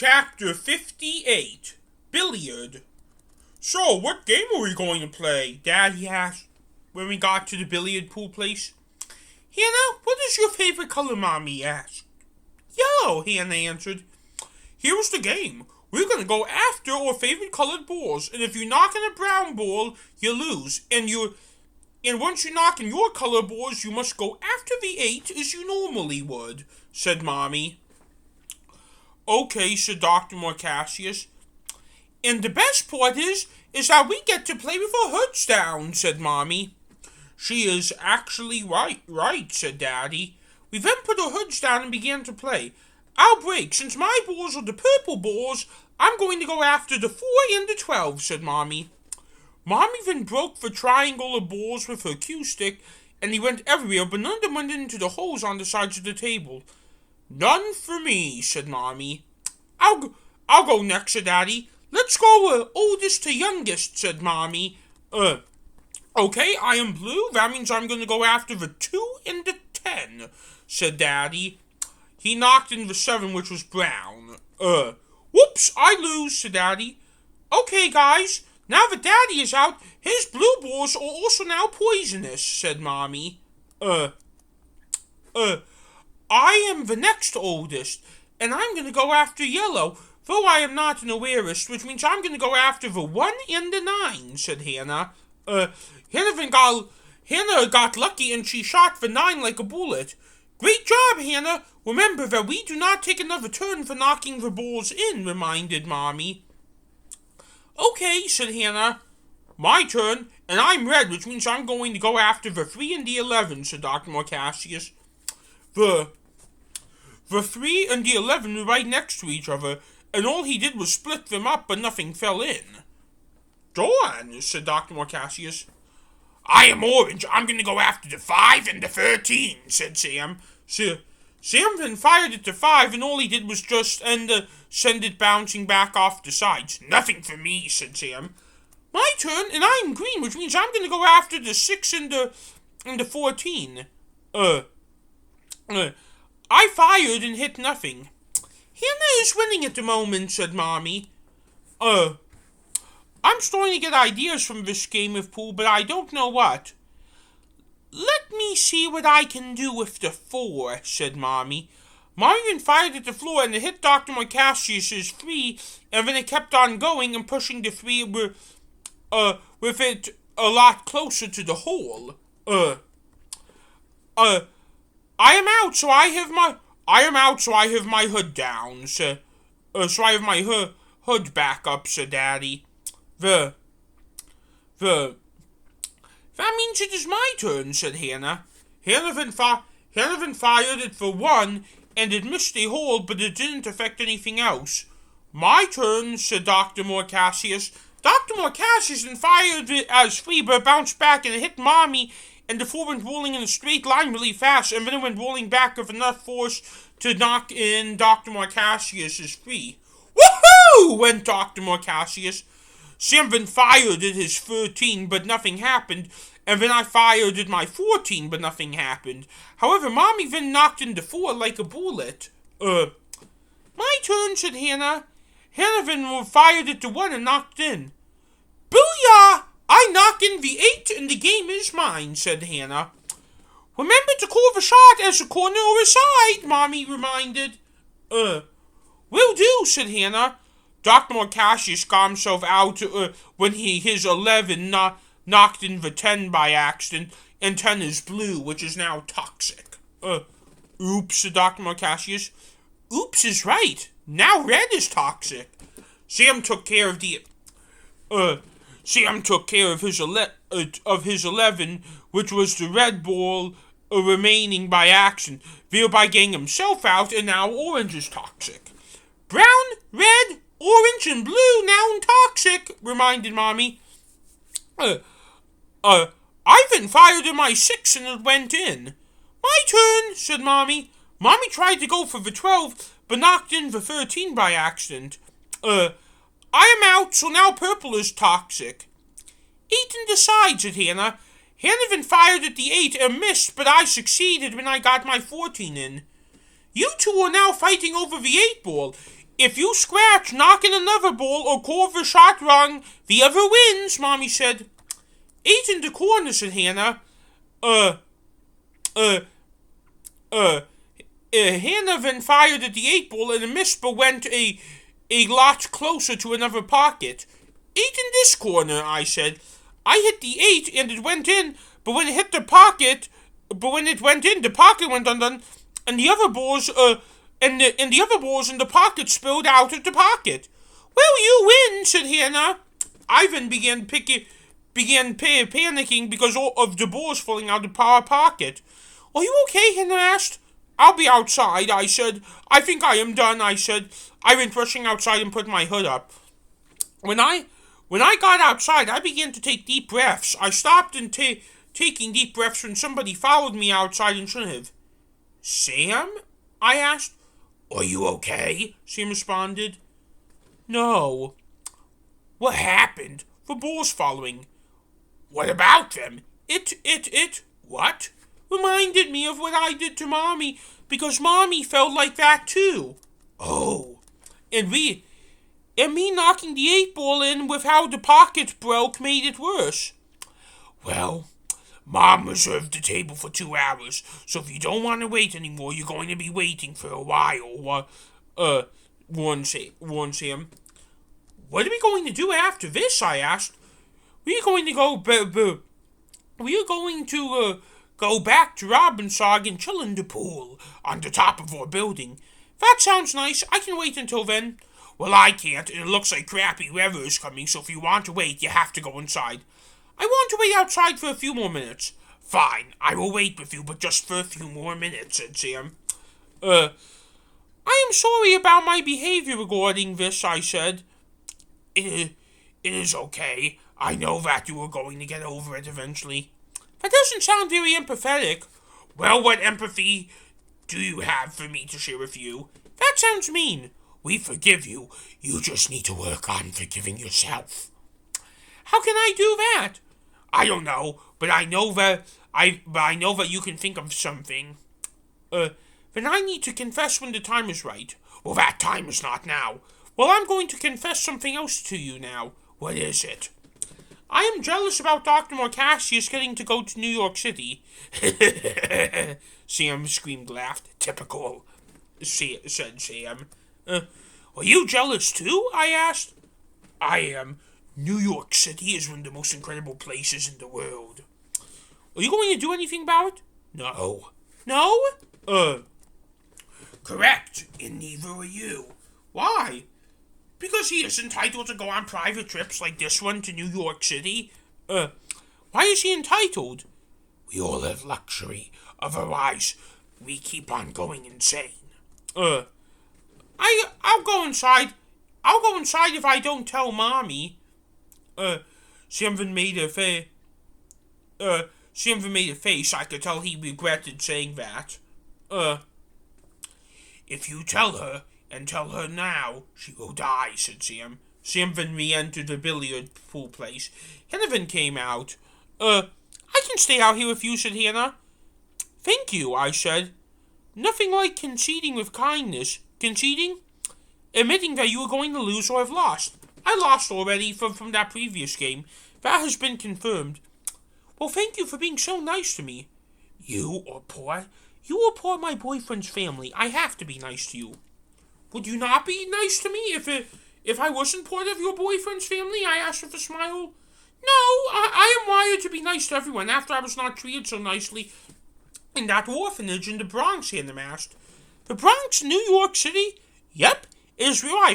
Chapter 58, Billiard. So, what game are we going to play? Daddy asked when we got to the billiard pool place. Hannah, what is your favorite color, Mommy asked. Yellow, Hannah answered. Here's the game. We're going to go after our favorite colored balls, and if you knock in a brown ball, you lose. And once you knock in your color balls, you must go after the 8 as you normally would, said Mommy. Okay, said Dr. Morcassius. And the best part is that we get to play with our hoods down, said Mommy. She is actually right, said Daddy. We then put our hoods down and began to play. I'll break. Since my balls are the purple balls, I'm going to go after the 4 and the 12, said Mommy. Mommy then broke the triangle of balls with her cue stick, and he went everywhere, but none of them went into the holes on the sides of the table. None for me, said Mommy. I'll go next, said Daddy. Let's go oldest to youngest, said Mommy. Okay, I am blue. That means I'm going to go after the 2 and the 10, said Daddy. He knocked in the 7, which was brown. Whoops, I lose, said Daddy. Okay, guys, now that Daddy is out, his blue balls are also now poisonous, said Mommy. I am the next oldest, and I'm going to go after yellow, though I am not an awareist, which means I'm going to go after the 1 and the 9, said Hannah. Hannah got lucky and she shot the 9 like a bullet. Great job, Hannah. Remember that we do not take another turn for knocking the balls in, reminded Mommy. Okay, said Hannah. My turn, and I'm red, which means I'm going to go after the 3 and the 11, said Dr. Morcassius. The 3 and the 11 were right next to each other, and all he did was split them up, but nothing fell in. Dawn, said Dr. Morcassius. I am orange. I'm going to go after the 5 and the 13, said Sam. Sam then fired at the 5, and all he did was just send it bouncing back off the sides. Nothing for me, said Sam. My turn, and I'm green, which means I'm going to go after the 6 and the 14. I fired and hit nothing. Hannah is winning at the moment, said Mommy. I'm starting to get ideas from this game of pool, but I don't know what. Let me see what I can do with the 4, said Mommy. Mommy then fired at the floor and it hit Dr. Morcassius' 3, and then it kept on going and pushing the 3 with it a lot closer to the hole. I am out, so I have my hood down, so I have my hood back up, said Daddy. That means it is my turn, said Hannah. Hannah then fired it for 1, and it missed a hole, but it didn't affect anything else. My turn, said Dr. Morcassius. Dr. Morcassius then fired it as 3, but it bounced back and it hit Mommy, and the 4 went rolling in a straight line really fast, and then it went rolling back with enough force to knock in Dr. Morcassius' 3. Woohoo! Went Dr. Morcassius. Sam then fired at his 13, but nothing happened, and then I fired at my 14, but nothing happened. However, Mommy then knocked into 4 like a bullet. My turn, said Hannah. Hannah then fired at the 1 and knocked in. Booyah! I knock in the 8 and the game is mine, said Hannah. Remember to call the shot as a corner or a side, Mommy reminded. Will do, said Hannah. Dr. Morcassius got himself out when his 11 knocked in the 10 by accident, and 10 is blue, which is now toxic. Oops, said Dr. Morcassius. Oops is right. Now red is toxic. Sam took care of his 11, which was the red ball remaining by accident, thereby getting himself out, and now orange is toxic. Brown, red, orange, and blue now toxic, reminded Mommy. I then fired in my 6 and it went in. My turn, said Mommy. Mommy tried to go for the 12, but knocked in the 13 by accident. I am out, so now purple is toxic. 8 and the side, said Hannah. Hannah then fired at the 8 and missed, but I succeeded when I got my 14 in. You two are now fighting over the 8 ball. If you scratch, knock in another ball, or call the shot wrong, the other wins, Mommy said. 8 in the corner, said Hannah. Uh, uh, Hannah then fired at the 8 ball and missed but went a lot closer to another pocket. 8 in this corner, I said. I hit the 8 and it went in, but when it hit the pocket, the pocket went undone, and the other balls, and the other balls in the pocket spilled out of the pocket. Well, you win, said Hannah. Ivan began panicking because of the balls falling out of the pocket. Are you okay? Hannah asked. I'll be outside, I said. I think I am done, I said. I went rushing outside and put my hood up. When I got outside, I began to take deep breaths. I stopped and taking deep breaths when somebody followed me outside and shouldn't have. Sam? I asked. Are you okay? Sam responded. No. What happened? The balls following. What about them? What? Reminded me of what I did to Mommy, because Mommy felt like that too. Oh. And me knocking the 8 ball in with how the pocket broke made it worse. Well, Mom reserved the table for 2 hours, so if you don't want to wait anymore, you're going to be waiting for a while, warned Sam. What are we going to do after this? I asked. We're going to go back to Robbinsog and chill in the pool on the top of our building. That sounds nice. I can wait until then. Well, I can't, and it looks like crappy weather is coming, so if you want to wait, you have to go inside. I want to wait outside for a few more minutes. Fine, I will wait with you, but just for a few more minutes, said Sam. I am sorry about my behavior regarding this, I said. It is okay. I know that you are going to get over it eventually. That doesn't sound very empathetic. Well, what empathy do you have for me to share with you? That sounds mean. We forgive you. You just need to work on forgiving yourself. How can I do that? I don't know, but I know that you can think of something. Then I need to confess when the time is right. Well, that time is not now. Well, I'm going to confess something else to you now. What is it? I am jealous about Dr. Marcassius getting to go to New York City. Sam screamed, laughed. Typical, said Sam. Are you jealous too? I asked. I am. New York City is one of the most incredible places in the world. Are you going to do anything about it? No. No? Correct, and neither are you. Why? Because he is entitled to go on private trips like this one to New York City. Why is he entitled? We all have luxury, otherwise we keep on going insane. I'll go inside. I'll go inside if I don't tell Mommy. Sam made a face. I could tell he regretted saying that. If you tell her, and tell her now, she will die, said Sam. Sam then re-entered the billiard pool place. Hannah then came out. I can stay out here with you, said Hannah. Thank you, I said. Nothing like conceding with kindness. Conceding? Admitting that you are going to lose or have lost. I lost already from that previous game. That has been confirmed. Well, thank you for being so nice to me. You are part of my boyfriend's family. I have to be nice to you. Would you not be nice to me if I wasn't part of your boyfriend's family? I asked with a smile. No, I am wired to be nice to everyone after I was not treated so nicely in that orphanage in the Bronx, Hannah asked. The Bronx, New York City? Yep, it is where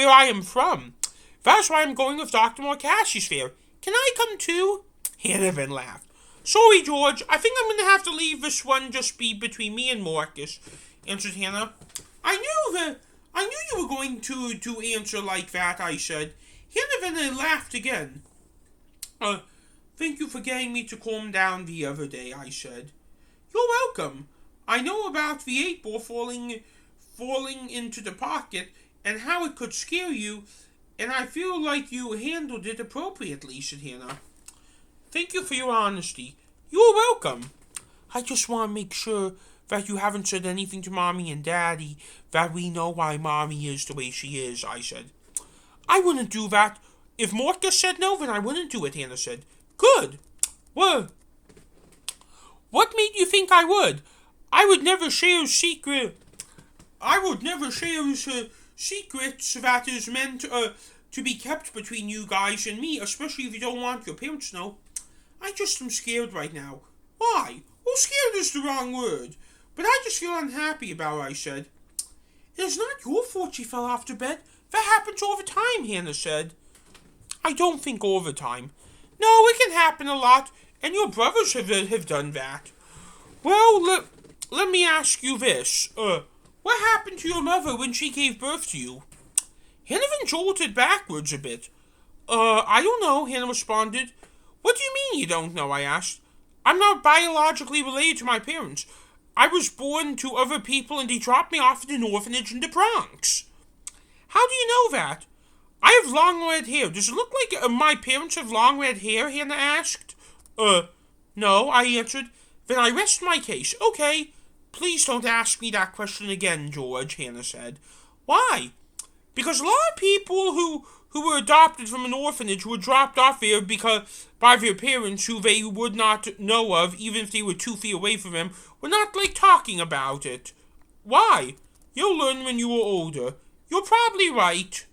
I am from. That's why I'm going with Dr. Marcassius there. Can I come too? Hannah then laughed. Sorry, George. I think I'm going to have to leave this one just be between me and Marcus, answered Hannah. I knew you were going to answer like that, I said. Hannah then laughed again. Thank you for getting me to calm down the other day, I said. You're welcome. I know about the 8-ball falling into the pocket and how it could scare you, and I feel like you handled it appropriately, said Hannah. Thank you for your honesty. You're welcome. I just want to make sure that you haven't said anything to Mommy and Daddy, that we know why Mommy is the way she is, I said. I wouldn't do that. If Morta said no, then I wouldn't do it, Hannah said. Good. Well, what made you think I would? I would never share a secret. I would never share secrets that is meant to be kept between you guys and me, especially if you don't want your parents to know. I just am scared right now. Why? Well, scared is the wrong word. But I just feel unhappy about it, I said. It is not your fault she fell off the bed. That happens all the time, Hannah said. I don't think all the time. No, it can happen a lot, and your brothers have done that. Well, let me ask you this. What happened to your mother when she gave birth to you? Hannah then jolted backwards a bit. I don't know, Hannah responded. What do you mean you don't know, I asked. I'm not biologically related to my parents. I was born to other people and they dropped me off at an orphanage in the Bronx. How do you know that? I have long red hair. Does it look like my parents have long red hair? Hannah asked. No, I answered. Then I rest my case. Okay. Please don't ask me that question again, George, Hannah said. Why? Because a lot of people who were adopted from an orphanage were dropped off there by their parents who they would not know of, even if they were 2 feet away from them, were not talking about it. Why? You'll learn when you are older. You're probably right.